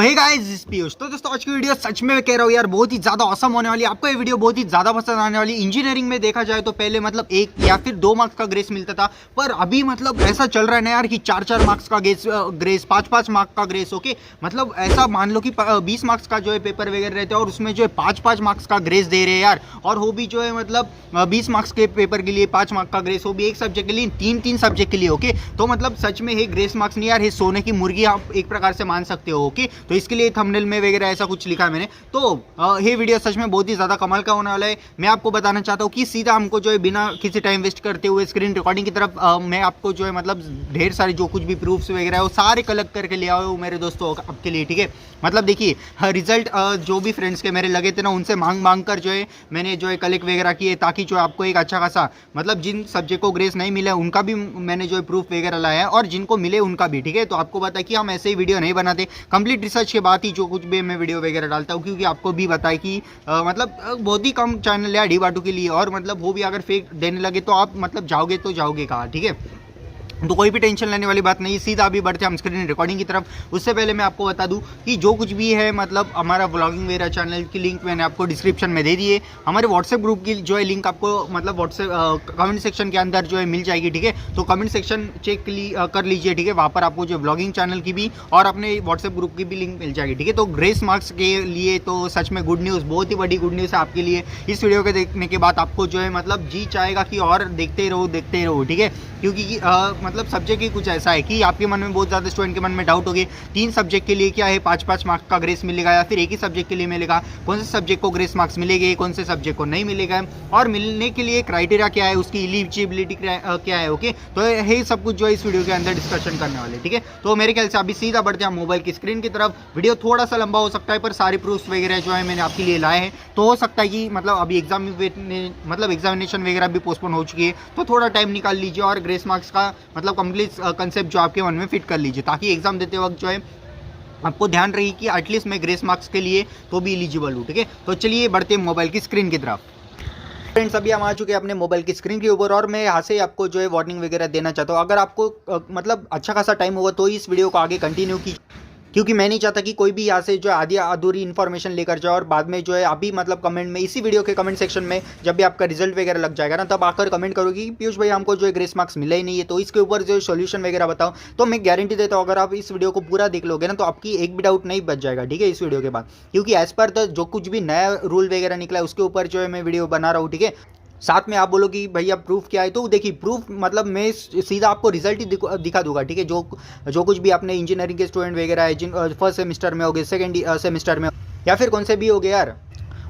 Hey guys, Piyush. तो दोस्तों आज की वीडियो सच में मैं कह रहा हूँ यार बहुत ही ज्यादा औसम होने वाली है। आपको ये वीडियो बहुत ही ज्यादा पसंद आने वाली। इंजीनियरिंग में देखा जाए तो पहले मतलब 1 या फिर 2 मार्क्स का ग्रेस मिलता था, पर अभी मतलब ऐसा चल रहा है ना यार कि 4-4 मार्क्स का ग्रेस 5-5 मार्क्स का ग्रेस। ओके, मतलब ऐसा मान लो कि 20 मार्क्स का जो है पेपर वगैरह रहते हैं और उसमें जो है 5-5 मार्क्स का ग्रेस दे रहे हैं यार। और वो भी जो है मतलब 20 मार्क्स के पेपर के लिए 5 मार्क्स का ग्रेस, वो भी एक सब्जेक्ट के लिए, 3-3 सब्जेक्ट के लिए। ओके, तो मतलब सच में ये ग्रेस मार्क्स नहीं यार, ये सोने की मुर्गी आप एक प्रकार से मान सकते हो। ओके, तो इसके लिए थंबनेल में वगैरह ऐसा कुछ लिखा है मैंने। तो ये वीडियो सच में बहुत ही ज़्यादा कमाल का होने वाला है। मैं आपको बताना चाहता हूँ कि सीधा हमको जो है बिना किसी टाइम वेस्ट करते हुए स्क्रीन रिकॉर्डिंग की तरफ मैं आपको जो है मतलब ढेर सारे जो कुछ भी प्रूफ्स वगैरह है वो सारे कलेक्ट करके ले आए हूँ मेरे दोस्तों आपके लिए। ठीक है, मतलब देखिए रिजल्ट जो भी फ्रेंड्स के मेरे लगे थे ना, उनसे मांग कर जो है मैंने जो है कलेक्ट वगैरह किए, ताकि जो आपको एक अच्छा खासा मतलब जिन सब्जेक्ट को ग्रेस नहीं मिला उनका भी मैंने जो है प्रूफ वगैरह लाया है और जिनको मिले उनका भी। ठीक है, तो आपको पता है कि हम ऐसे ही वीडियो नहीं बनाते, कंप्लीट रिसर्च के बाद ही जो कुछ भी मैं वीडियो वगैरह डालता हूँ, क्योंकि आपको भी पता है कि मतलब बहुत ही कम चैनल है डी बाटू के लिए, और मतलब वो भी अगर फेक देने लगे तो आप मतलब जाओगे तो जाओगे कहाँ। ठीक है, तो कोई भी टेंशन लेने वाली बात नहीं, सीधा अभी बढ़ते हम स्क्रीन रिकॉर्डिंग की तरफ। उससे पहले मैं आपको बता दूं कि जो कुछ भी है मतलब हमारा व्लॉगिंग वगैरह चैनल की लिंक मैंने आपको डिस्क्रिप्शन में दे दी है। हमारे व्हाट्सएप ग्रुप की जो है लिंक आपको मतलब व्हाट्सएप कमेंट सेक्शन के अंदर जो है मिल जाएगी। ठीक है, तो कमेंट सेक्शन चेक कर लीजिए। ठीक है, वहाँ पर आपको जो व्लॉगिंग चैनल की भी और अपने व्हाट्सएप ग्रुप की भी लिंक मिल जाएगी। ठीक है, तो ग्रेस मार्क्स के लिए तो सच में गुड न्यूज़, बहुत ही बड़ी गुड न्यूज़ है आपके लिए। इस वीडियो के देखने के बाद आपको जो है मतलब जी चाहेगा कि और देखते ही रहो। ठीक है, क्योंकि मतलब सब्जेक्ट ही कुछ ऐसा है कि आपके मन में, बहुत ज़्यादा स्टूडेंट के मन में डाउट होगी 3 सब्जेक्ट के लिए क्या है 5-5 मार्क्स का ग्रेस मिलेगा या फिर एक ही सब्जेक्ट के लिए मिलेगा, कौन से सब्जेक्ट को ग्रेस मार्क्स मिलेंगे, कौन से सब्जेक्ट को नहीं मिलेगा, और मिलने के लिए क्राइटेरिया क्या है, उसकी एलिजिबिलिटी क्या है। ओके, तो ये सब कुछ जो है इस वीडियो के अंदर डिस्कशन करने वाले। ठीक है, तो मेरे ख्याल से अभी सीधा बढ़ते हैं मोबाइल की स्क्रीन की तरफ। वीडियो थोड़ा सा लंबा हो सकता है, पर सारे प्रूफ्स वगैरह जो है मैंने आपके लिए लाए हैं। तो हो सकता है कि मतलब अभी एग्जामिनेशन वगैरह भी पोस्टपोन हो चुकी है, तो थोड़ा टाइम निकाल लीजिए और ग्रेस मार्क्स का मतलब कंप्लीट कंसेप्ट जो आपके मन में फिट कर लीजिए, ताकि एग्जाम देते वक्त जो है आपको ध्यान रही कि एटलीस्ट मैं ग्रेस मार्क्स के लिए तो भी एलिजिबल हूँ। ठीक है, तो चलिए बढ़ते हैं मोबाइल की स्क्रीन की तरफ। फ्रेंड्स, अभी हम आ चुके हैं अपने मोबाइल की स्क्रीन के ऊपर और मैं यहाँ से आपको जो है वार्निंग वगैरह देना चाहता हूँ। अगर आपको मतलब अच्छा खासा टाइम होगा तो इस वीडियो को आगे कंटिन्यू कीजिए, क्योंकि मैं नहीं चाहता कि कोई भी यहाँ से जो आधी अधूरी इन्फॉर्मेशन लेकर जाए और बाद में जो है अभी मतलब कमेंट में, इसी वीडियो के कमेंट सेक्शन में जब भी आपका रिजल्ट वगैरह लग जाएगा ना, तब आकर कमेंट करोगी कि पीयूष भाई हमको जो है ग्रेस मार्क्स मिला ही नहीं है, तो इसके ऊपर जो सोल्यूशन वगैरह बताओ। तो मैं गारंटी देता हूँ अगर आप इस वीडियो को पूरा देख लोगे ना, तो आपकी एक भी डाउट नहीं बच जाएगा। ठीक है, इस वीडियो के बाद, क्योंकि एज पर द जो कुछ भी नया रूल वगैरह निकला है उसके ऊपर जो है मैं वीडियो बना रहा हूँ। ठीक है, साथ में आप बोलो कि भैया प्रूफ क्या है, तो देखिए प्रूफ मतलब मैं सीधा आपको रिजल्ट ही दिखा दूंगा। ठीक है, जो कुछ भी आपने इंजीनियरिंग के स्टूडेंट वगैरह है जिन फर्स्ट सेमेस्टर में हो गए, सेकेंड सेमेस्टर में या फिर कौन से भी हो गए यार,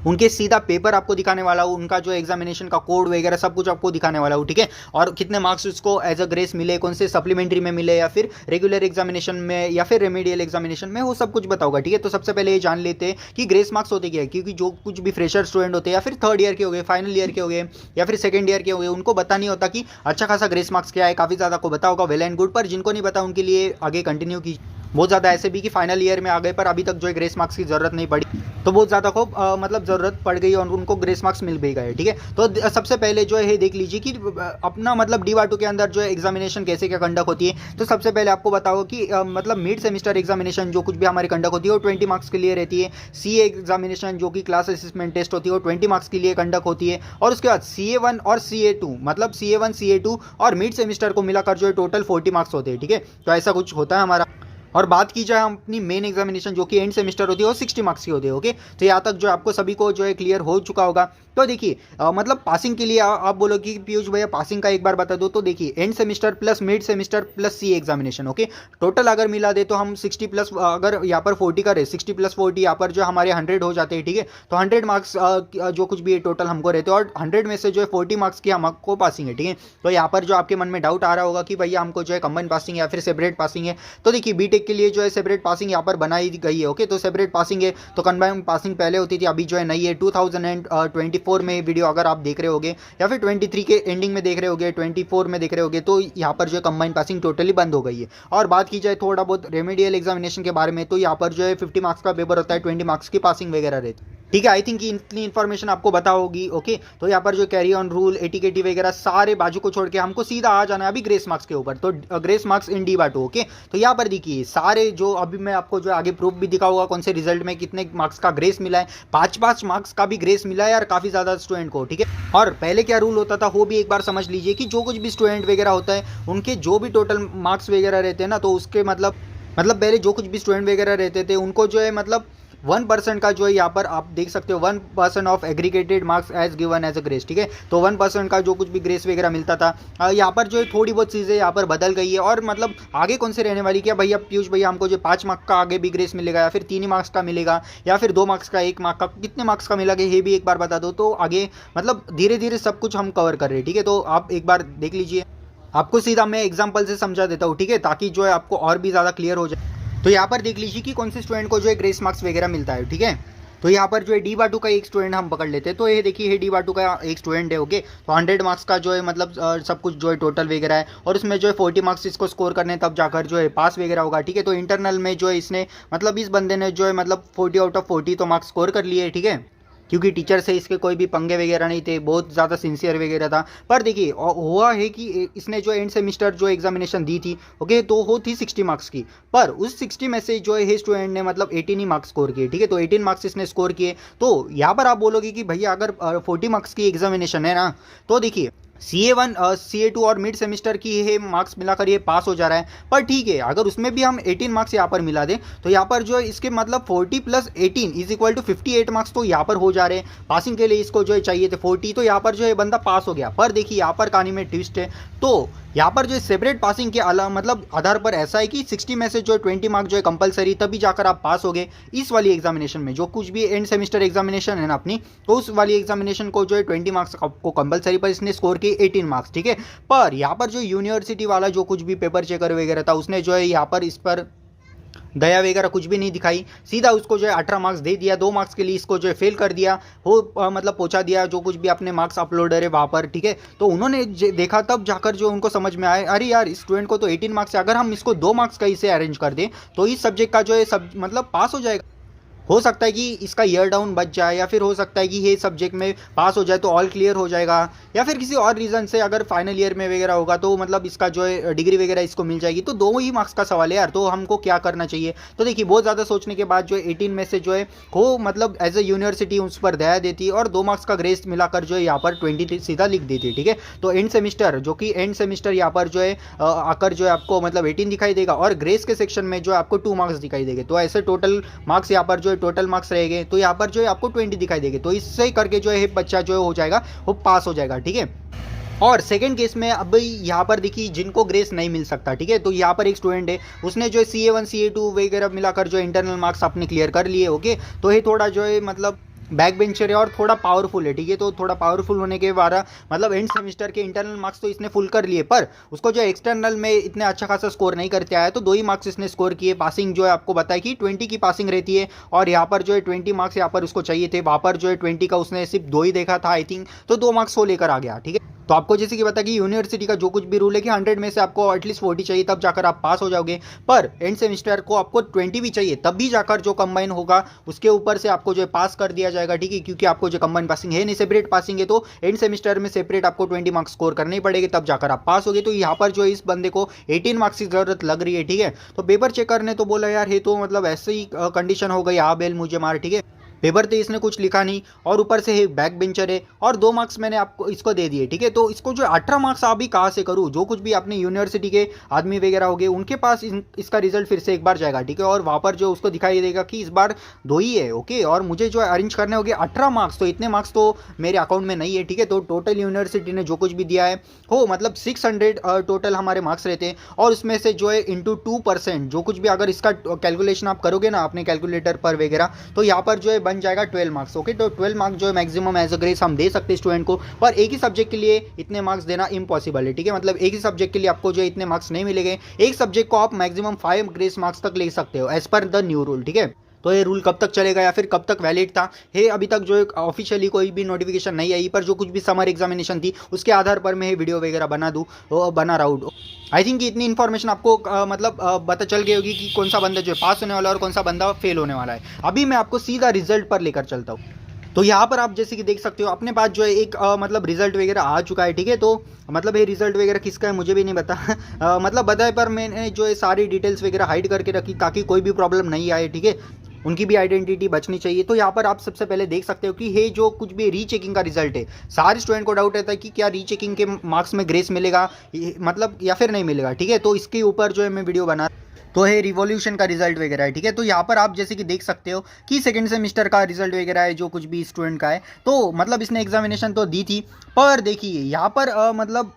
उनके सीधा पेपर आपको दिखाने वाला हूँ, उनका जो एग्जामिनेशन का कोड वगैरह सब कुछ आपको दिखाने वाला हूँ। ठीक है, और कितने मार्क्स उसको एज अ ग्रेस मिले, कौन से सप्लीमेंट्री में मिले या फिर रेगुलर एग्जामिनेशन में या फिर रेमेडियल एग्जामिनेशन में, वो सब कुछ बताऊंगा। ठीक है, तो सबसे पहले ये जान लेते हैं कि ग्रेस मार्क्स होते क्या है, क्योंकि जो कुछ भी फ्रेशर स्टूडेंट होते हैं या फिर थर्ड ईयर के हो गए, फाइनल ईयर के हो गए या फिर सेकंड ईयर के हो गए, उनको पता नहीं होता कि अच्छा खासा ग्रेस मार्क्स क्या है। काफ़ी ज़्यादा को पता होगा, वेल एंड गुड, पर जिनको नहीं पता उनके लिए आगे कंटिन्यू की। बहुत ज़्यादा ऐसे भी कि फाइनल ईयर में आ गए पर अभी तक जो है ग्रेस मार्क्स की ज़रूरत नहीं पड़ी, तो बहुत ज़्यादा को मतलब ज़रूरत पड़ गई और उनको ग्रेस मार्क्स मिल भी गए। ठीक है, तो सबसे पहले जो है देख लीजिए कि अपना मतलब डी वाटू के अंदर जो है एग्जामिनेशन कैसे क्या कंडक्ट होती है। तो सबसे पहले आपको बताओ कि मतलब मिड सेमेस्टर एग्जामिनेशन जो कुछ भी हमारी कंडक्ट होती है वो 20 मार्क्स के लिए रहती है। सी एग्जामिनेशन जो कि क्लास असेसमेंट टेस्ट होती है वो 20 मार्क्स के लिए कंडक्ट होती है। और उसके बाद CA1 और CA2 मतलब CA1 CA2 और मिड सेमेस्टर को मिलाकर जो है टोटल 40 मार्क्स होते हैं। ठीक है, तो ऐसा कुछ होता है हमारा। और बात की जाए हम अपनी मेन एग्जामिनेशन जो कि एंड सेमेस्टर होती है वो 60 मार्क्स की होती है। ओके, तो यहाँ तक जो आपको सभी को जो है क्लियर हो चुका होगा। तो देखिए मतलब पासिंग के लिए आप बोलो कि पीयूष भैया पासिंग का एक बार बता दो, तो देखिए end semester plus mid semester plus C examination, okay, total अगर मिला दे तो हम 60 प्लस, अगर यहाँ पर 40 करे 60 प्लस 40 यहाँ पर जो हमारे 100 हो जाते हैं। ठीक है, तो 100 मार्क्स जो कुछ भी टोटल हमको रहते हैं और 100 में से जो है 40 मार्क्स की हमको पासिंग है। ठीक है, तो यहाँ पर जो आपके मन में डाउट आ रहा होगा कि भैया हमको जो है कंबाइन पासिंग या फिर सेपरेट पासिंग है, तो देखिए बीटेक के लिए जो है सेपरेट पासिंग यहाँ पर बनाई गई है। ओके, तो सेपरेट पासिंग है, तो कंबाइन पासिंग पहले होती थी, अभी जो है नई है। 2024 में वीडियो अगर आप देख रहे होगे या फिर 23 के एंडिंग में देख रहे होगे, 24 में देख रहे होगे, तो यहाँ पर जो है कंबाइन पासिंग टोटली बंद हो गई है। और बात की जाए थोड़ा बहुत रेमेडियल एग्जामिनेशन के बारे में, तो यहाँ पर जो है 50 मार्क्स का पेपर होता है, 20 मार्क्स की पासिंग वगैरह रहती है। ठीक है। आई थिंक इतनी इन्फॉर्मेशन आपको पता होगी। ओके, तो यहाँ पर जो कैरी ऑन रूल, एटीकेटी वगैरह सारे बाजू को छोड़ के हमको सीधा आ जाना है अभी ग्रेस मार्क्स के ऊपर। तो grace marks in D/2। Okay, तो यहाँ पर देखिए सारे जो अभी मैं आपको जो आगे प्रूफ भी दिखाऊंगा कौन से रिजल्ट में कितने मार्क्स का ग्रेस मिला है। 5-5 मार्क्स का भी ग्रेस मिला है यार काफ़ी ज़्यादा स्टूडेंट को। ठीक है, और पहले क्या रूल होता था वो भी एक बार समझ लीजिए कि जो कुछ भी स्टूडेंट वगैरह होता है उनके जो भी टोटल मार्क्स वगैरह रहते हैं ना, तो उसके मतलब पहले जो कुछ भी स्टूडेंट वगैरह रहते थे उनको जो है मतलब 1% का जो है यहाँ पर आप देख सकते हो 1% of aggregated marks as given as a grace. ठीक है, तो 1% का जो कुछ भी ग्रेस वगैरह मिलता था यहाँ पर जो है थोड़ी बहुत चीज़ें यहाँ पर बदल गई है। और मतलब आगे कौन से रहने वाली क्या भैया पीयूष भैया, हमको जो 5 मार्क्स का आगे भी ग्रेस मिलेगा या फिर 3 ही मार्क्स का मिलेगा या फिर 2 मार्क्स का, 1 मार्क्स का, कितने मार्क्स का मिलेगा ये भी एक बार बता दो। तो आगे मतलब धीरे धीरे सब कुछ हम कवर कर रहे हैं। ठीक है, तो आप एक बार देख लीजिए, आपको सीधा मैं एग्जाम्पल से समझा देता हूँ। ठीक है, ताकि जो है आपको और भी ज़्यादा क्लियर हो जाए। तो यहाँ पर देख लीजिए कि कौन से स्टूडेंट को जो है ग्रेस मार्क्स वगैरह मिलता है। ठीक है, तो यहाँ पर जो है D/2 का एक स्टूडेंट हम पकड़ लेते हैं। तो ये देखिए ये D/2 का एक स्टूडेंट है। ओके, तो 100 मार्क्स का जो है मतलब सब कुछ जो है टोटल वगैरह है और उसमें जो है 40 मार्क्स इसको स्कोर करने तब जाकर जो है पास वगैरह होगा। ठीक है, तो इंटरनल में जो है इसने मतलब इस बंदे ने जो है मतलब 40 आउट ऑफ 40 तो मार्क्स स्कोर कर लिए। ठीक है, क्योंकि टीचर से इसके कोई भी पंगे वगैरह नहीं थे, बहुत ज़्यादा सिंसियर वगैरह था। पर देखिए हुआ है कि इसने जो एंड सेमिस्टर जो एग्जामिनेशन दी थी, ओके, तो वो थी 60 मार्क्स की। पर उस 60 में से जो है स्टूडेंट ने मतलब 18 ही मार्क्स स्कोर किए। ठीक है, तो 18 मार्क्स इसने स्कोर किए। तो यहाँ पर आप बोलोगे कि भैया अगर 40 मार्क्स की एग्जामिनेशन है ना, तो देखिए CA1 CA2 और मिड सेमिस्टर की ये मार्क्स मिलाकर ये पास हो जा रहा है। पर ठीक है, अगर उसमें भी हम 18 मार्क्स यहाँ पर मिला दें तो यहाँ पर जो है इसके मतलब 40 + 18 = 58 मार्क्स तो यहाँ पर हो जा रहे हैं। पासिंग के लिए इसको जो है चाहिए थे 40, तो यहाँ पर जो है बंदा पास हो गया। पर देखिए यहाँ पर कहानी में ट्विस्ट है। तो यहाँ पर जो सेपरेट पासिंग के मतलब आधार पर ऐसा है कि 60 में से जो 20 मार्क्स जो है कंपलसरी, तभी जाकर आप पास हो गए इस वाली एग्जामिनेशन में। जो कुछ भी एंड सेमिस्टर एग्जामिनेशन है ना अपनी, तो उस वाली एग्जामिनेशन को जो है 20 मार्क्स को कंपलसरी पर इसने स्कोर किए 18 मार्क्स। ठीक है, पर यहाँ पर जो यूनिवर्सिटी वाला जो कुछ भी पेपर चेकर वगैरह था उसने जो है यहाँ पर इस पर दया वगैरह कुछ भी नहीं दिखाई, सीधा उसको जो है 18 मार्क्स दे दिया। 2 मार्क्स के लिए इसको जो है फेल कर दिया, वो मतलब पहुंचा दिया जो कुछ भी अपने मार्क्स अपलोडर है वहाँ पर। ठीक है, तो उन्होंने देखा तब जाकर जो उनको समझ में आया, अरे यार स्टूडेंट को तो 18 मार्क्स है, अगर हम इसको 2 मार्क्स का इसे अरेंज कर दें तो इस सब्जेक्ट का जो है सब मतलब पास हो जाएगा। हो सकता है कि इसका ईयर डाउन बच जाए या फिर हो सकता है कि ये सब्जेक्ट में पास हो जाए तो ऑल क्लियर हो जाएगा, या फिर किसी और रीज़न से अगर फाइनल ईयर में वगैरह होगा तो मतलब इसका जो है डिग्री वगैरह इसको मिल जाएगी। तो 2 ही मार्क्स का सवाल है यार, तो हमको क्या करना चाहिए। तो देखिए बहुत ज़्यादा सोचने के बाद जो है 18 में से जो है वो मतलब एज ए यूनिवर्सिटी उस पर दया देती और 2 मार्क्स का ग्रेस मिलाकर जो है यहाँ पर 20 सीधा लिख देती है। ठीक है, तो एंड सेमिस्टर जो कि एंड सेमिस्टर यहाँ पर जो है आकर जो है आपको मतलब 18 दिखाई देगा और ग्रेस के सेक्शन में जो है आपको 2 मार्क्स दिखाई देंगे। तो ऐसे टोटल मार्क्स यहाँ पर जो है टोटल मार्क्स रहेंगे, तो यहाँ पर जो है आपको 20 दिखाई देंगे। तो इससे करके जो है बच्चा जो है हो जाएगा, वो पास हो जाएगा। ठीक है, और सेकंड केस में अब यहाँ पर देखिए जिनको ग्रेस नहीं मिल सकता। ठीक है, तो यहाँ पर एक स्टूडेंट है, उसने जो है CA1 CA2 वगैरह मिलाकर जो इंटरनल मार्क्स अपने क्लियर कर लिए। ओके, तो ये थोड़ा जो है मतलब बैक बेंचर है और थोड़ा पावरफुल है। ठीक है, तो थोड़ा पावरफुल होने के बाद मतलब एंड सेमिस्टर के इंटरनल मार्क्स तो इसने फुल कर लिए, पर उसको जो एक्सटर्नल में इतने अच्छा खासा स्कोर नहीं करते आया, तो 2 ही मार्क्स इसने स्कोर किए। पासिंग जो है आपको बताया कि 20 की पासिंग रहती है और यहाँ पर जो है 20 मार्क्स यहाँ पर उसको चाहिए थे, वहाँ पर जो है 20 का उसने सिर्फ 2 ही देखा था आई थिंक, तो 2 मार्क्स वो लेकर आ गया। ठीक है, तो आपको जैसे कि पता कि यूनिवर्सिटी का जो कुछ भी रूल है कि 100 में से आपको एटलीस्ट 40 चाहिए तब जाकर आप पास हो जाओगे, पर एंड सेमिस्टर को आपको 20 भी चाहिए तब भी जाकर जो कंबाइन होगा उसके ऊपर से आपको जो है पास कर दिया जाएगा। ठीक है, क्योंकि आपको जो कंबाइन पासिंग है नहीं, सेपरेट पासिंग है, तो एंड सेमिस्टर में सेपरेट आपको 20 मार्क्स स्कोर करने पड़ेंगे तब जाकर आप पास होगे। तो यहाँ पर जो इस बंदे को 18 मार्क्स की जरूरत लग रही है। ठीक है, तो पेपर चेकर ने तो बोला यार ये तो मतलब ऐसे ही कंडीशन हो गई, आ बेल मुझे मार। ठीक है, पेपर तो इसने कुछ लिखा नहीं और ऊपर से ही बैक बेंचर है और 2 मार्क्स मैंने आपको इसको दे दिए। ठीक है, तो इसको जो 18 मार्क्स अभी कहाँ से करूँ, जो कुछ भी अपने यूनिवर्सिटी के आदमी वगैरह हो गए उनके पास इसका रिजल्ट फिर से एक बार जाएगा। ठीक है, और वहाँ पर जो उसको दिखाई देगा कि इस बार 2 ही है। ओके, और मुझे जो अरेंज करने होंगे 18 मार्क्स, तो इतने मार्क्स तो मेरे अकाउंट में नहीं है। ठीक है, तो टोटल यूनिवर्सिटी ने जो कुछ भी दिया है हो मतलब 600 टोटल हमारे मार्क्स रहते हैं और उसमें से जो है इंटू 2% जो कुछ भी अगर इसका कैलकुलेशन आप करोगे ना अपने कैलकुलेटर पर वगैरह, तो यहाँ पर जो है बन जाएगा 12 मार्क्स। ओके, तो 12 मार्क्स जो है मैक्सिमम एज अ ग्रेस हम दे सकते हैं स्टूडेंट को, पर एक ही सब्जेक्ट के लिए इतने मार्क्स देना इम्पॉसिबल है। ठीक है, मतलब एक ही सब्जेक्ट के लिए आपको जो इतने मार्क्स नहीं मिलेंगे, एक सब्जेक्ट को आप मैक्सिमम 5 ग्रेस मार्क्स तक ले सकते हो as per the new rule. ठीक है, तो ये रूल कब तक चलेगा या फिर कब तक वैलिड था, ये अभी तक जो एक ऑफिशियली कोई भी नोटिफिकेशन नहीं आई, पर जो कुछ भी समर एग्जामिनेशन थी उसके आधार पर मैं ये वीडियो वगैरह बना रहा हूँ। आई थिंक इतनी इन्फॉर्मेशन आपको मतलब पता चल गई होगी कि कौन सा बंदा जो पास होने वाला है और कौन सा बंदा फेल होने वाला है। अभी मैं आपको सीधा रिजल्ट पर लेकर चलता हूँ। तो यहाँ पर आप जैसे कि देख सकते हो अपने पास जो है एक मतलब रिजल्ट वगैरह आ चुका है, ठीक है। तो मतलब ये रिजल्ट वगैरह किसका है मुझे भी नहीं पता मतलब बताए, पर मैंने जो है सारी डिटेल्स वगैरह हाइड करके रखी ताकि कोई भी प्रॉब्लम नहीं आए, ठीक है। उनकी भी आइडेंटिटी बचनी चाहिए। तो यहाँ पर आप सबसे पहले देख सकते हो कि ये जो कुछ भी रीचेकिंग का रिजल्ट है, सारे स्टूडेंट को डाउट रहता है कि क्या रीचेकिंग के मार्क्स में ग्रेस मिलेगा मतलब या फिर नहीं मिलेगा, ठीक है। तो इसके ऊपर जो है मैं वीडियो बना, तो है रिवॉल्यूशन का रिजल्ट वगैरह है, ठीक है। तो यहाँ पर आप जैसे कि देख सकते हो कि सेकंड सेमेस्टर का रिजल्ट वगैरह है जो कुछ भी स्टूडेंट का है। तो मतलब इसने एग्जामिनेशन तो दी थी, पर देखिए यहाँ पर मतलब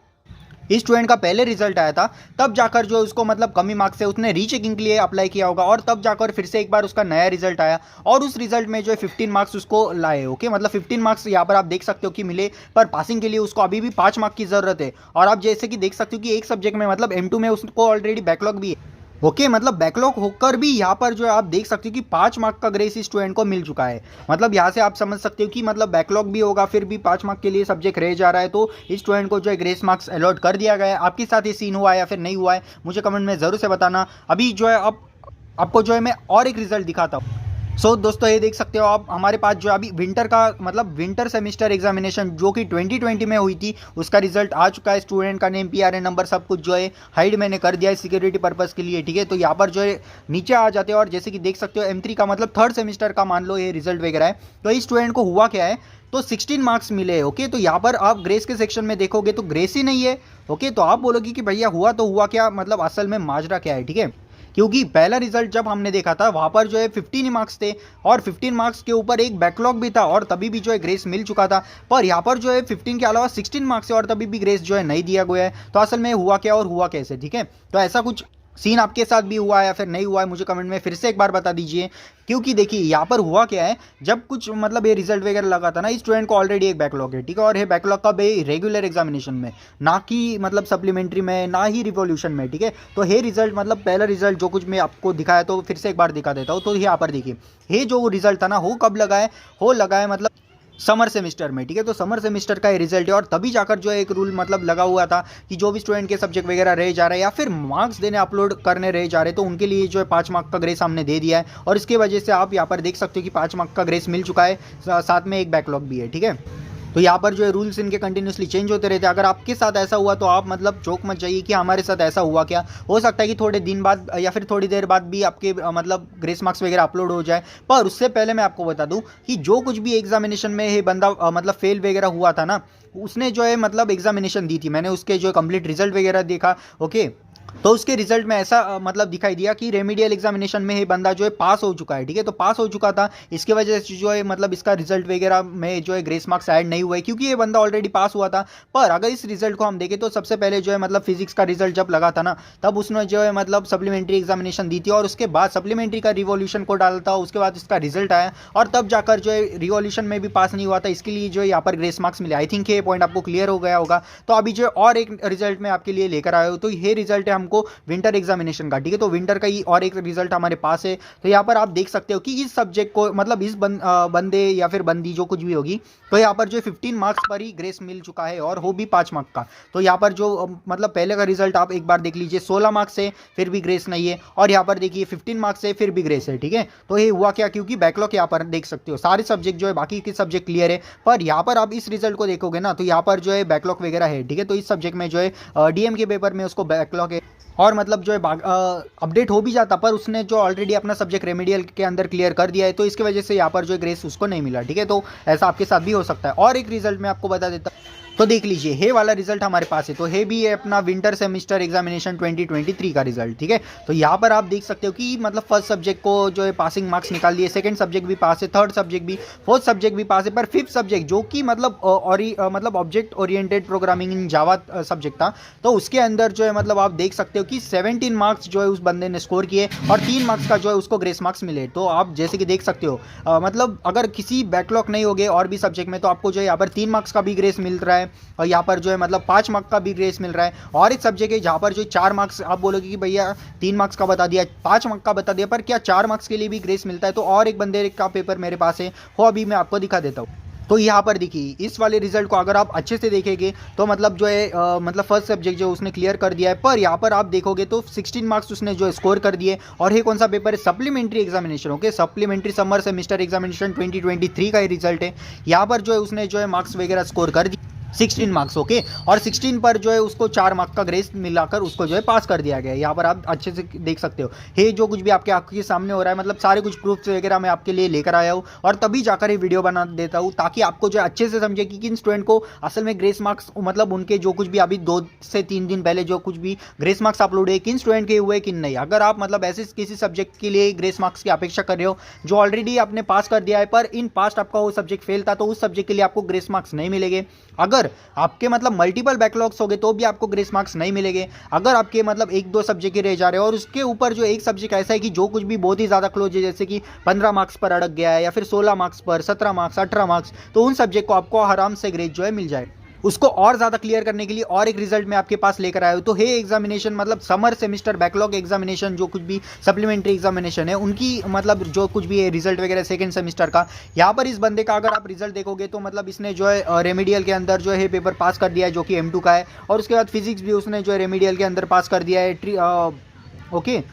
इस स्टूडेंट का पहले रिजल्ट आया था, तब जाकर जो उसको मतलब कमी मार्क्स है उसने रीचेकिंग के लिए अप्लाई किया होगा, और तब जाकर फिर से एक बार उसका नया रिजल्ट आया और उस रिजल्ट में जो है 15 मार्क्स उसको लाए। ओके, मतलब 15 मार्क्स यहाँ पर आप देख सकते हो कि मिले, पर पासिंग के लिए उसको अभी भी 5 मार्क की जरूरत है। और आप जैसे कि देख सकते हो कि एक सब्जेक्ट में मतलब M2 में उसको ऑलरेडी बैकलॉग भी है। ओके, मतलब बैकलॉग होकर भी यहाँ पर जो है आप देख सकते हो कि 5 मार्क का ग्रेस इस स्टूडेंट को मिल चुका है। मतलब यहाँ से आप समझ सकते हो कि मतलब बैकलॉग भी होगा फिर भी 5 मार्क के लिए सब्जेक्ट रह जा रहा है, तो इस स्टूडेंट को जो है ग्रेस मार्क्स अलॉट कर दिया गया है। आपके साथ ये सीन हुआ है या फिर नहीं हुआ है मुझे कमेंट में ज़रूर से बताना। अभी जो है अब आपको जो है मैं और एक रिजल्ट दिखाता हूँ। सो दोस्तों ये देख सकते हो आप, हमारे पास जो अभी विंटर का मतलब विंटर सेमेस्टर एग्जामिनेशन जो कि 2020 में हुई थी उसका रिजल्ट आ चुका है। स्टूडेंट का नेम, PRN नंबर सब कुछ जो है हाइड मैंने कर दिया है सिक्योरिटी पर्पज़ के लिए, ठीक है। तो यहाँ पर जो है नीचे आ जाते हो और जैसे कि देख सकते हो M3 का मतलब थर्ड सेमेस्टर का मान लो ये रिजल्ट वगैरह है। तो इस स्टूडेंट को हुआ क्या है, तो 16 मार्क्स मिले। ओके, तो यहाँ पर आप ग्रेस के सेक्शन में देखोगे तो ग्रेस ही नहीं है। ओके, तो आप बोलोगे कि भैया हुआ तो हुआ क्या, मतलब असल में माजरा क्या है, ठीक है। क्योंकि पहला रिजल्ट जब हमने देखा था वहाँ पर जो है 15 ही मार्क्स थे और 15 मार्क्स के ऊपर एक बैकलॉग भी था और तभी भी जो है ग्रेस मिल चुका था। पर यहाँ पर जो है 15 के अलावा 16 मार्क्स है और तभी भी ग्रेस जो है नहीं दिया गया है। तो असल में हुआ क्या और हुआ कैसे, ठीक है। तो ऐसा कुछ सीन आपके साथ भी हुआ है या फिर नहीं हुआ है मुझे कमेंट में फिर से एक बार बता दीजिए। क्योंकि देखिए यहाँ पर हुआ क्या है, जब कुछ मतलब ये रिजल्ट वगैरह लगा था ना, इस स्टूडेंट को ऑलरेडी एक बैकलॉग है, ठीक है। और ये बैकलॉग कब है, रेगुलर एग्जामिनेशन में, ना कि मतलब सप्लीमेंट्री में, ना ही रिवॉल्यूशन में, ठीक है। तो ये रिजल्ट मतलब पहला रिजल्ट जो कुछ मैं आपको दिखाया तो फिर से एक बार दिखा देता हूँ। तो यहाँ पर देखिए ये जो रिजल्ट था ना वो कब लगा है, वो लगा है मतलब समर सेमेस्टर में, ठीक है। तो समर सेमेस्टर का ये रिजल्ट है और तभी जाकर जो है एक रूल मतलब लगा हुआ था कि जो भी स्टूडेंट के सब्जेक्ट वगैरह रह जा रहे हैं या फिर मार्क्स देने अपलोड करने रह जा रहे हैं तो उनके लिए जो है 5 मार्क का ग्रेस हमने दे दिया है। और इसकी वजह से आप यहाँ पर देख सकते हो कि 5 मार्क का ग्रेस मिल चुका है, साथ में एक बैकलॉग भी है, ठीक है। तो यहाँ पर जो है रूल्स इनके कंटिन्यूसली चेंज होते रहते हैं। अगर आपके साथ ऐसा हुआ तो आप मतलब चौंक मत जाइए कि हमारे साथ ऐसा हुआ क्या। हो सकता है कि थोड़े दिन बाद या फिर थोड़ी देर बाद भी आपके मतलब ग्रेस मार्क्स वगैरह अपलोड हो जाए। पर उससे पहले मैं आपको बता दूं कि जो कुछ भी एग्जामिनेशन में ये बंदा मतलब फेल वगैरह हुआ था ना, उसने जो है मतलब एग्जामिनेशन दी थी, मैंने उसके जो कंप्लीट रिजल्ट वगैरह देखा। ओके, तो उसके रिजल्ट में ऐसा मतलब दिखाई दिया कि रेमेडियल एग्जामिनेशन में ये बंदा जो है पास हो चुका है, ठीक है। तो पास हो चुका था, इसके वजह से जो है मतलब इसका रिजल्ट वगैरह में जो है ग्रेस मार्क्स ऐड नहीं हुए क्योंकि ये बंदा ऑलरेडी पास हुआ था। पर अगर इस रिजल्ट को हम देखें तो सबसे पहले जो है मतलब फिजिक्स का रिजल्ट जब लगा था ना, तब उसने जो है मतलब सप्लीमेंट्री एग्जामिनेशन दी थी और उसके बाद सप्लीमेंट्री का रिवॉल्यूशन को डाला था, उसके बाद इसका रिजल्ट आया और तब जाकर जो है रिवॉल्यूशन में भी पास नहीं हुआ था, इसके लिए जो है यहाँ पर ग्रेस मार्क्स मिले। आई थिंक ये पॉइंट आपको क्लियर हो गया होगा। तो अभी जो और एक रिजल्ट मैं आपके लिए लेकर आया हूँ, तो ये रिजल्ट है हमको विंटर एग्जामिनेशन का, ठीक है। तो विंटर का ही और एक रिजल्ट हमारे पास है। तो यहाँ पर आप देख सकते हो कि इस सब्जेक्ट को मतलब इस बंदे या फिर बंदी जो कुछ भी होगी, तो यहाँ पर जो 15 मार्क्स पर ही ग्रेस मिल चुका है और वो भी 5 मार्क का। तो यहाँ पर जो मतलब पहले का रिजल्ट आप एक बार देख लीजिए, 16 मार्क्स है फिर भी ग्रेस नहीं है, और यहाँ पर देखिए 15 मार्क्स है फिर भी ग्रेस है, ठीक है। तो ये हुआ क्या, क्योंकि बैकलॉग यहाँ पर देख सकते हो सारे सब्जेक्ट जो है बाकी के सब्जेक्ट क्लियर है, पर यहाँ पर आप इस रिजल्ट को देखोगे ना तो यहाँ पर जो है बैकलॉग वगैरह है, ठीक है। तो इस सब्जेक्ट में जो है DM के पेपर में उसको बैकलॉग है और मतलब जो है अपडेट हो भी जाता, पर उसने जो ऑलरेडी अपना सब्जेक्ट रेमेडियल के अंदर क्लियर कर दिया है, तो इसकी वजह से यहाँ पर जो है ग्रेस उसको नहीं मिला, ठीक है। तो ऐसा आपके साथ भी हो सकता है। और एक रिजल्ट मैं आपको बता देता हूँ, तो देख लीजिए ये वाला रिजल्ट हमारे पास है। तो ये भी है अपना विंटर सेमेस्टर एग्जामिनेशन 2023 का रिजल्ट, ठीक है। तो यहाँ पर आप देख सकते हो कि मतलब फर्स्ट सब्जेक्ट को जो है पासिंग मार्क्स निकाल दिए, सेकंड सब्जेक्ट भी पास है, थर्ड सब्जेक्ट भी, फोर्थ सब्जेक्ट भी पास है, पर फिफ्थ सब्जेक्ट जो कि मतलब मतलब object oriented programming in Java subject था, तो उसके अंदर जो है मतलब आप देख सकते हो कि 17 मार्क्स जो है उस बंदे ने स्कोर किए और 3 मार्क्स का जो है उसको ग्रेस मार्क्स मिले। तो आप जैसे कि देख सकते हो मतलब अगर किसी बैकलॉग नहीं हो गए और भी सब्जेक्ट में, तो आपको जो है यहाँ पर 3 मार्क्स का भी ग्रेस मिल रहा है और यहाँ पर जो है मतलब 5 मार्क्स का भी ग्रेस मिल रहा है। और एक सब्जेक्ट है जहाँ पर जो 4 मार्क्स, आप बोलोगे कि भैया 3 मार्क्स का बता दिया, 5 मार्क्स का बता दिया, पर क्या 4 मार्क्स के लिए भी ग्रेस मिलता है। तो और एक बंदे का पेपर मेरे पास है, वो अभी मैं आपको दिखा देता हूँ। तो यहाँ पर देखिए इस वाले रिजल्ट को अगर आप अच्छे से देखेंगे तो मतलब जो है मतलब फर्स्ट सब्जेक्ट जो उसने क्लियर कर दिया है, पर यहाँ पर आप देखोगे तो 16 मार्क्स उसने जो स्कोर कर दिए। और ये कौन सा पेपर है? Supplementary examination. Okay, supplementary summer semester examination 2023 का ये रिजल्ट है। यहाँ पर जो है उसने जो है मार्क्स वगैरह स्कोर कर दिए 16 मार्क्स। ओके, और 16 पर जो है उसको 4 मार्क्स का ग्रेस मिलाकर उसको जो है पास कर दिया गया है। यहाँ पर आप अच्छे से देख सकते हो, ये जो कुछ भी आपके आंखों के सामने हो रहा है, मतलब सारे कुछ प्रूफ्स वगैरह मैं आपके लिए लेकर आया हूँ और तभी जाकर ये वीडियो बना देता हूँ ताकि आपको जो है अच्छे से समझे कि किन स्टूडेंट को असल में ग्रेस मार्क्स मतलब उनके जो कुछ भी अभी 2 से 3 दिन पहले जो कुछ भी ग्रेस मार्क्स अपलोड है किन स्टूडेंट के हुए किन नहीं। अगर आप मतलब ऐसे किसी सब्जेक्ट के लिए ग्रेस मार्क्स की अपेक्षा कर रहे हो जो ऑलरेडी आपने पास कर दिया है, पर इन पास्ट आपका वो सब्जेक्ट फेल था, तो उस सब्जेक्ट के लिए आपको ग्रेस मार्क्स नहीं मिलेंगे। अगर आपके मतलब मल्टीपल बैकलॉग्स हो गए तो भी आपको ग्रेस मार्क्स नहीं मिलेंगे। अगर आपके मतलब 1-2 सब्जेक्ट ही रह जा रहे हो और उसके ऊपर जो एक सब्जेक्ट ऐसा है कि जो कुछ भी बहुत ही ज़्यादा क्लोज है, जैसे कि 15 मार्क्स पर अड़क गया है या फिर 16 मार्क्स पर, 17 मार्क्स, 18 मार्क्स, तो उन सब्जेक्ट को आपको आराम से ग्रेस जो है मिल जाए। उसको और ज़्यादा क्लियर करने के लिए और एक रिजल्ट मैं आपके पास लेकर आया हूँ। तो हे एग्जामिनेशन मतलब समर सेमेस्टर बैकलॉग एग्जामिनेशन जो कुछ भी सप्लीमेंट्री एग्जामिनेशन है उनकी मतलब जो कुछ भी है रिजल्ट वगैरह सेकंड सेमेस्टर का। यहाँ पर इस बंदे का अगर आप रिजल्ट देखोगे तो मतलब इसने जो है रेमेडियल के अंदर जो है पेपर पास कर दिया है जो कि M2 का है, और उसके बाद फिजिक्स भी उसने जो है रेमेडियल के अंदर पास कर दिया है। ओके,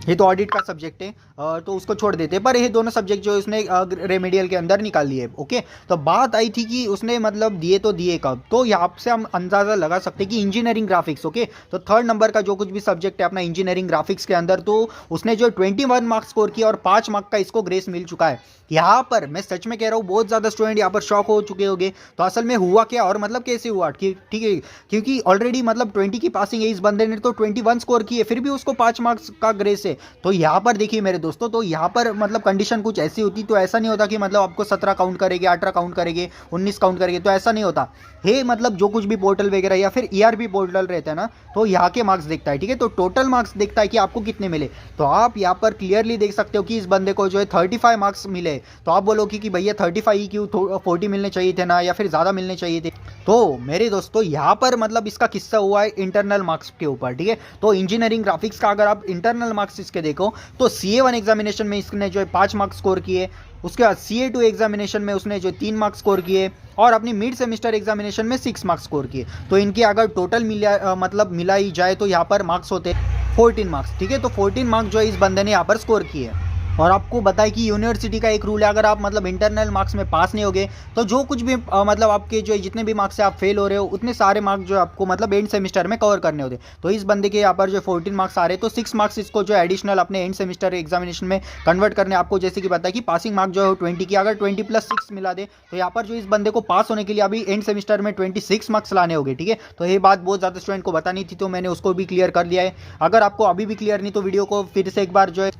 ये तो ऑडिट का सब्जेक्ट है तो उसको छोड़ देते, पर ये दोनों सब्जेक्ट जो उसने रेमेडियल के अंदर निकाल लिए। ओके, तो बात आई थी कि उसने मतलब दिए तो दिए कब, तो यहाँ से हम अंदाज़ा लगा सकते हैं कि इंजीनियरिंग ग्राफिक्स। ओके, तो 3rd नंबर का जो कुछ भी सब्जेक्ट है अपना इंजीनियरिंग ग्राफिक्स के अंदर, तो उसने जो 21 मार्क्स स्कोर किया और 5 मार्क का इसको ग्रेस मिल चुका है। यहाँ पर मैं सच में कह रहा हूँ बहुत ज़्यादा स्टूडेंट यहाँ पर शॉक हो चुके होंगे। तो असल में हुआ क्या और मतलब कैसे हुआ, ठीक है, क्योंकि ऑलरेडी मतलब 20 की पासिंग है, इस बंदे ने तो 21 स्कोर किए फिर भी उसको 5 मार्क्स का ग्रेस है। तो यहाँ पर देखिए मेरे दोस्तों, तो यहाँ पर मतलब कंडीशन कुछ ऐसी होती, तो ऐसा नहीं होता कि मतलब आपको 17 काउंट करेंगे, 18 काउंट करेंगे, 19 काउंट करेंगे, तो ऐसा नहीं होता है। मतलब जो कुछ भी पोर्टल वगैरह या फिर ERP पोर्टल रहता है ना, तो यहाँ के मार्क्स देखता है, ठीक है, तो टोटल मार्क्स देखता है कि आपको कितने मिले। तो आप यहाँ पर क्लियरली देख सकते हो कि इस बंदे को जो है 35 मार्क्स मिले। तो आप बोलो कि भैया 35 ही क्यों, 40 मिलने चाहिए थे ना, या फिर ज़्यादा मिलने चाहिए थे। तो मेरे दोस्तों यहाँ पर मतलब इसका किस्सा हुआ है इंटरनल मार्क्स के ऊपर, ठीक है। तो इंजीनियरिंग ग्राफिक्स का अगर आप इंटरनल मार्क्स इसके देखो तो CA1 एग्जामिनेशन में इसने जो है 5 मार्क्स स्कोर किए, उसके बाद CA2 एग्जामिनेशन में उसने जो 3 मार्क्स स्कोर किए, और अपनी मिड सेमेस्टर एग्जामिनेशन में 6 मार्क्स स्कोर किए। तो इनकी अगर टोटल मिला ही जाए तो यहाँ पर मार्क्स होते 14 मार्क्स, ठीक है। तो 14 मार्क्स जो है इस बंदे ने यहाँ पर स्कोर किए। और आपको बताएं कि यूनिवर्सिटी का एक रूल है, अगर आप मतलब इंटरनल मार्क्स में पास नहीं होगे तो जो कुछ भी मतलब आपके जो जितने भी मार्क्स से आप फेल हो रहे हो उतने सारे मार्क्स जो आपको मतलब एंड सेमेस्टर में कवर करने होते। तो इस बंदे के यहाँ पर जो 14 मार्क्स आ रहे, तो 6 मार्क्स इसको जो एडिशनल अपने एंड सेमेस्टर एग्जामिनेशन में कन्वर्ट करने। आपको जैसे कि पता है कि पासिंग मार्क जो है 20 की, अगर 20 + 6 मिला दे तो यहाँ पर जो इस बंदे को पास होने के लिए अभी एंड सेमेस्टर में 26 मार्क्स लाने होंगे, ठीक है। तो ये बात बहुत ज़्यादा स्टूडेंट को बतानी थी, तो मैंने उसको भी क्लियर कर दिया है। अगर आपको अभी भी क्लियर नहीं तो वीडियो को फिर से एक बार जो है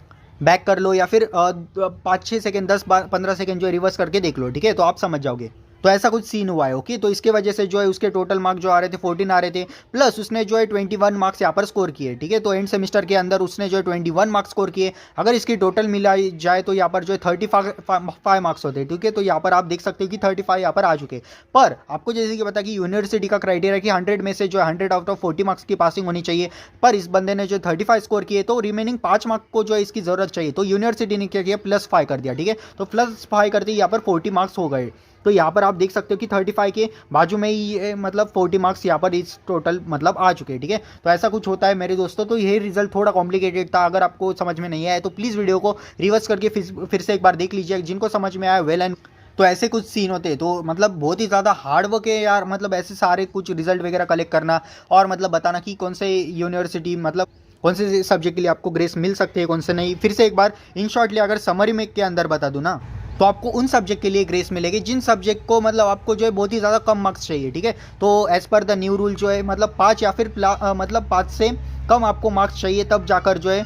बैक कर लो या फिर 5-6 सेकेंड 10-15 सेकेंड जो रिवर्स करके देख लो, ठीक है, तो आप समझ जाओगे। तो ऐसा कुछ सीन हुआ है। ओके, तो इसके वजह से जो है उसके टोटल मार्क्स जो आ रहे थे 14 आ रहे थे, प्लस उसने जो है 21 मार्क्स यहाँ पर स्कोर किए, ठीक है। तो एंड सेमेस्टर के अंदर उसने जो है 21 मार्क्स स्कोर किए। अगर इसकी टोटल मिला जाए तो यहाँ पर जो है 35 मार्क्स होते हैं, ठीक है। तो यहाँ पर आप देख सकते हो कि 35 यहाँ पर आ चुके। पर आपको जैसे कि पता कि यूनिवर्सिटी का क्राइटेरिया कि 100 में से जो है 100 आउट ऑफ 40 मार्क्स की पासिंग होनी चाहिए, पर इस बंदे ने जो 35 स्कोर किए, तो रिमेनिंग 5 मार्क्स को जो है इसकी जरूरत चाहिए। तो यूनिवर्सिटी ने क्या किया, +5 कर दिया, ठीक है। तो +5 करते यहाँ पर 40 मार्क्स हो गए। तो यहाँ पर आप देख सकते हो कि 35 के बाजू में ही मतलब 40 मार्क्स यहाँ पर इस टोटल मतलब आ चुके हैं, ठीक है। तो ऐसा कुछ होता है मेरे दोस्तों। तो ये रिजल्ट थोड़ा कॉम्प्लिकेटेड था, अगर आपको समझ में नहीं आया तो प्लीज़ वीडियो को रिवर्स करके फिर से एक बार देख लीजिए। जिनको समझ में आया वेल एंड, तो ऐसे कुछ सीन होते हैं। तो मतलब बहुत ही ज़्यादा हार्ड वर्क है यार, मतलब ऐसे सारे कुछ रिजल्ट वगैरह कलेक्ट करना और मतलब बताना कि कौन से यूनिवर्सिटी मतलब कौन से सब्जेक्ट के लिए आपको ग्रेस मिल सकती है, कौन से नहीं। फिर से एक बार इन शॉर्टली अगर समरी में के अंदर बता दूँ ना, तो आपको उन सब्जेक्ट के लिए ग्रेस मिलेगी जिन सब्जेक्ट को मतलब आपको जो है बहुत ही ज़्यादा कम मार्क्स चाहिए, ठीक है। तो as per the new rule जो है मतलब 5 या फिर मतलब 5 से कम आपको मार्क्स चाहिए, तब जाकर जो है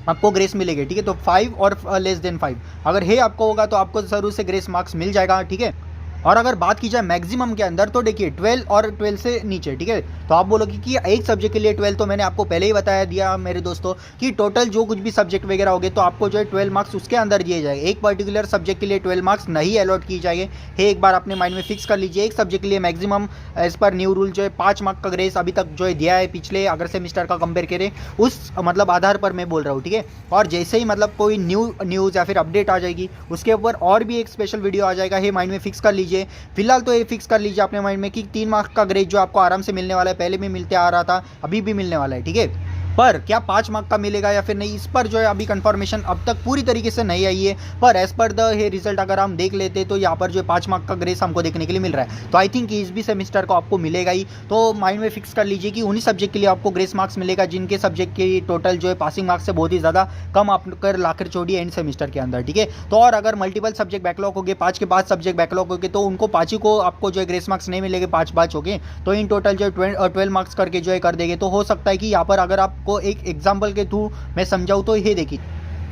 आपको ग्रेस मिलेगी, ठीक है। तो 5 और लेस देन 5 अगर है आपको होगा तो आपको ज़रूर से ग्रेस मार्क्स मिल जाएगा, ठीक है। और अगर बात की जाए मैक्सिमम के अंदर तो देखिए 12 और 12 से नीचे, ठीक है। तो आप बोलोगे कि एक सब्जेक्ट के लिए 12, तो मैंने आपको पहले ही बताया दिया मेरे दोस्तों कि टोटल जो कुछ भी सब्जेक्ट वगैरह होंगे तो आपको जो है 12 मार्क्स उसके अंदर दिए जाएंगे। एक पर्टिकुलर सब्जेक्ट के लिए 12 मार्क्स नहीं अलॉट किए जाएंगे, है एक बार अपने माइंड में फिक्स कर लीजिए। एक सब्जेक्ट के लिए maximum as per new rule जो है 5 मार्क्स का ग्रेस अभी तक जो है दिया है, पिछले अगर सेमिस्टर का कंपेयर करें उस मतलब आधार पर मैं बोल रहा हूँ, ठीक है। और जैसे ही मतलब कोई न्यूज़ या फिर अपडेट आ जाएगी उसके ऊपर और भी एक स्पेशल वीडियो आ जाएगा, है माइंड में फिक्स कर लीजिए। फिलहाल तो ये फिक्स कर लीजिए अपने माइंड में कि 3 मार्क्स का ग्रेड जो आपको आराम से मिलने वाला है, पहले भी मिलते आ रहा था, अभी भी मिलने वाला है, ठीक है। पर क्या 5 मार्क का मिलेगा या फिर नहीं, इस पर जो है अभी कंफर्मेशन अब तक पूरी तरीके से नहीं आई है। पर एज पर द ये रिजल्ट अगर हम देख लेते तो यहाँ पर जो 5 मार्क का ग्रेस हमको देखने के लिए मिल रहा है। तो आई थिंक इस भी सेमिस्टर को आपको मिलेगा ही। तो माइंड में फिक्स कर लीजिए कि उन्हीं सब्जेक्ट के लिए आपको ग्रेस मार्क्स मिलेगा जिनके सब्जेक्ट के टोटल जो है पासिंग मार्क्स से बहुत ही ज़्यादा कम आप कर लाकर छोड़िए एंड सेमिस्टर के अंदर, ठीक है। तो और अगर मल्टीपल सब्जेक्ट बैकलॉग हो गए, 5 के 5 सब्जेक्ट बैकलॉग हो गए, तो उनको 5 ही को आपको जो है ग्रेस मार्क्स नहीं मिलेंगे, 5 हो गए, तो इन टोटल जो है 12 मार्क्स करके जो है कर देंगे। तो हो सकता है कि यहाँ पर अगर आपको एक एग्जाम्पल के थ्रू मैं समझाऊँ तो ये देखिए,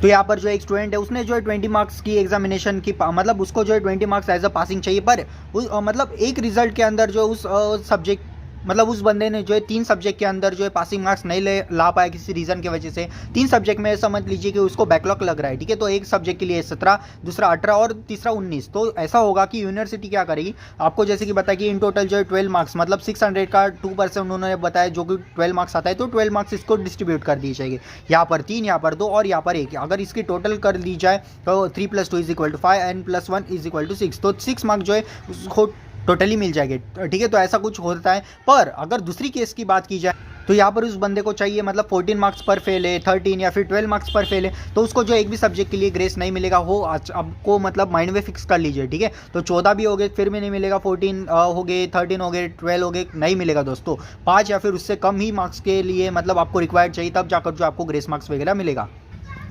तो यहाँ पर जो एक स्टूडेंट है उसने जो है 20 मार्क्स की एग्जामिनेशन की मतलब उसको जो है 20 मार्क्स एज अ पासिंग चाहिए, पर मतलब एक रिजल्ट के अंदर जो उस सब्जेक्ट मतलब उस बंदे ने जो है 3 सब्जेक्ट के अंदर जो है पासिंग मार्क्स नहीं ला पाया किसी रीज़न की वजह से। 3 सब्जेक्ट में समझ लीजिए कि उसको बैकलॉग लग रहा है, ठीक है। तो एक सब्जेक्ट के लिए 17, दूसरा 18 और तीसरा 19। तो ऐसा होगा कि यूनिवर्सिटी क्या करेगी, आपको जैसे कि बताया कि इन टोटल जो है 12 मार्क्स मतलब 600 का 2% उन्होंने बताया जो कि 12 मार्क्स आता है, तो 12 मार्क्स इसको डिस्ट्रीब्यूट कर दिए जाएंगे। यहाँ पर 3, यहाँ पर 2 और यहाँ पर 1। अगर इसकी टोटल कर दी जाए तो 3 + 2 = 5 एंड +1 = 6। तो 6 मार्क्स जो है उसको टोटली मिल जाएंगे, ठीक है। तो ऐसा कुछ होता है। पर अगर दूसरी केस की बात की जाए तो यहाँ पर उस बंदे को चाहिए मतलब 14 मार्क्स पर फेल है, 13 या फिर 12 मार्क्स पर फेल है, तो उसको जो एक भी सब्जेक्ट के लिए ग्रेस नहीं मिलेगा। हो आपको मतलब माइंड में फिक्स कर लीजिए, ठीक है। तो 14 भी हो गए फिर भी नहीं मिलेगा, 14 हो गए, 13 हो गए, 12 हो गए, नहीं मिलेगा दोस्तों। 5 या फिर उससे कम ही मार्क्स के लिए मतलब आपको रिक्वायर्ड चाहिए, तब जाकर जो आपको ग्रेस मार्क्स वगैरह मिलेगा।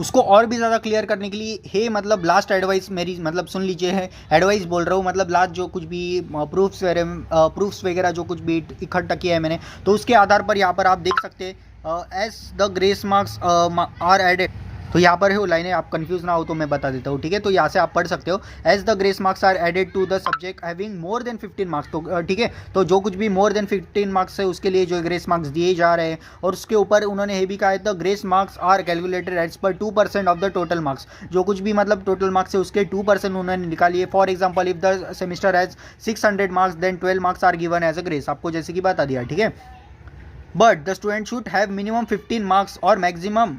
उसको और भी ज़्यादा क्लियर करने के लिए है मतलब लास्ट एडवाइस मेरी मतलब सुन लीजिए, है एडवाइस बोल रहा हूँ, मतलब लास्ट जो कुछ भी प्रूफ्स वगैरह जो कुछ भी इकट्ठा किया है मैंने, तो उसके आधार पर यहाँ पर आप देख सकते हैं as the grace marks are added. तो यहाँ पर है वो लाइनें, आप कंफ्यूज ना हो तो मैं बता देता हूँ, ठीक है। तो यहाँ से आप पढ़ सकते हो as the grace marks are added to the subject having more than 15 marks. तो ठीक है, तो जो कुछ भी मोर देन 15 मार्क्स है उसके लिए जो ग्रेस मार्क्स दिए जा रहे हैं। और उसके ऊपर उन्होंने ये भी कहा है the grace marks are calculated as per 2% of the total marks. जो कुछ भी मतलब टोटल मार्क्स है उसके 2% उन्होंने निकाली है। For example if the semester has 600 marks then 12 marks are given as a grace, आपको जैसे कि बता दिया, ठीक है। But the student should have minimum 15 marks और मैक्सिमम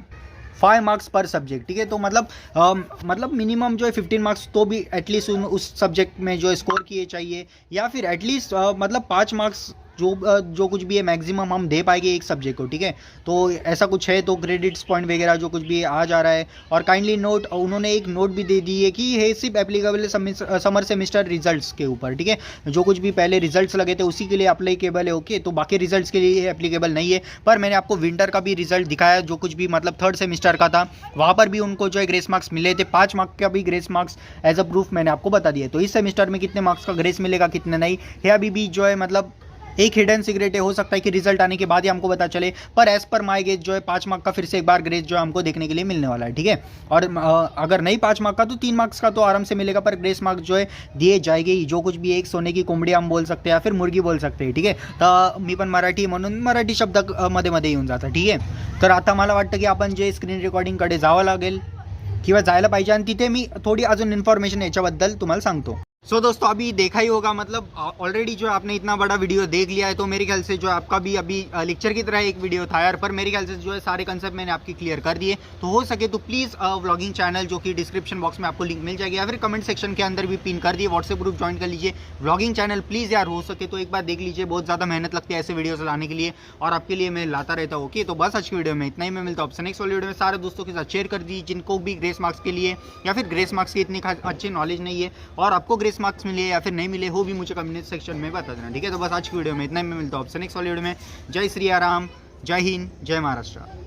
5 मार्क्स पर सब्जेक्ट, ठीक है। तो मतलब मिनिमम जो है 15 मार्क्स तो भी एटलीस्ट उस सब्जेक्ट में जो स्कोर किए चाहिए, या फिर एटलीस्ट मतलब 5 मार्क्स जो कुछ भी है मैक्सिमम हम दे पाएंगे एक सब्जेक्ट को, ठीक है। तो ऐसा कुछ है, तो क्रेडिट्स पॉइंट वगैरह जो कुछ भी आ जा रहा है। और काइंडली नोट, उन्होंने एक नोट भी दे दी है कि ये सिर्फ एप्लीकेबल है समर सेमेस्टर रिजल्ट्स के ऊपर, ठीक है। जो कुछ भी पहले रिजल्ट्स लगे थे उसी के लिए अप्लीकेबल है, ओके। तो बाकी रिजल्ट्स के लिए एप्लीकेबल नहीं है। पर मैंने आपको विंटर का भी रिजल्ट दिखाया, जो कुछ भी मतलब 3rd सेमेस्टर का था, वहाँ पर भी उनको जो है ग्रेस मार्क्स मिले थे। 5 मार्क्स का भी grace marks as a proof मैंने आपको बता दिया। तो इस सेमेस्टर में कितने मार्क्स का ग्रेस मिलेगा, कितने नहीं है, अभी भी जो है मतलब एक हिडन सीक्रेट है। हो सकता है कि रिजल्ट आने के बाद ही हमको पता चले, पर एज पर माय गेज जो है 5 मार्क का फिर से एक बार ग्रेस जो है हमको देखने के लिए मिलने वाला है, ठीक है। और अगर नहीं 5 मार्क का तो 3 मार्क्स का तो आराम से मिलेगा, पर ग्रेस मार्क्स जो है दिए जाएंगे ही। जो कुछ भी एक सोने की कोंबडी हम बोल सकते हैं या फिर मुर्गी बोल सकते हैं, ठीक आहे। तर मी पण मराठी म्हणून मराठी शब्द मध्ये मध्ये येऊन जातात, ठीक आहे। तर आता मला वाटतं की आपण जे स्क्रीन रेकॉर्डिंगकडे जावं लागेल किंवा जायला पाहिजे, आणि तिथे मी थोडी अजून इन्फॉर्मेशन याच्याबद्दल तुम्हाला सांगतो। सो दोस्तों अभी देखा ही होगा, मतलब ऑलरेडी जो आपने इतना बड़ा वीडियो देख लिया है, तो मेरे ख्याल से जो आपका भी अभी लेक्चर की तरह एक वीडियो था यार, पर मेरे ख्याल से जो है सारे कंसेप्ट मैंने आपकी क्लियर कर दिए। तो हो सके तो प्लीज़ व्लॉगिंग चैनल जो कि डिस्क्रिप्शन बॉक्स में आपको लिंक मिल जाएगी, या फिर कमेंट सेक्शन के अंदर भी पिन कर दिए, व्हाट्सएप ग्रुप ज्वाइन कर लीजिए। व्लॉगिंग चैनल प्लीज़ यार हो सके तो एक बार देख लीजिए, बहुत ज़्यादा मेहनत लगती है ऐसे वीडियोज़ लाने के लिए, और आपके लिए मैं लाता रहता हूँ, ओके। तो बस आज की वीडियो में इतना ही, मैं मिलता हूँ आपसे नेक्स्ट वाली वीडियो में। सारे दोस्तों के साथ शेयर कर दीजिए जिनको भी ग्रेस मार्क्स के लिए या फिर ग्रेस मार्क्स की इतनी अच्छी नॉलेज नहीं है, और आपको ग्रेस मार्क्स मिले या फिर नहीं मिले हो भी मुझे कमेंट सेक्शन में बता देना, ठीक है। तो बस आज की वीडियो में इतना ही, मैं मिलता हूँ आपसे नेक्स्ट वाली वीडियो में। जय श्री राम, जय हिंद, जय महाराष्ट्र।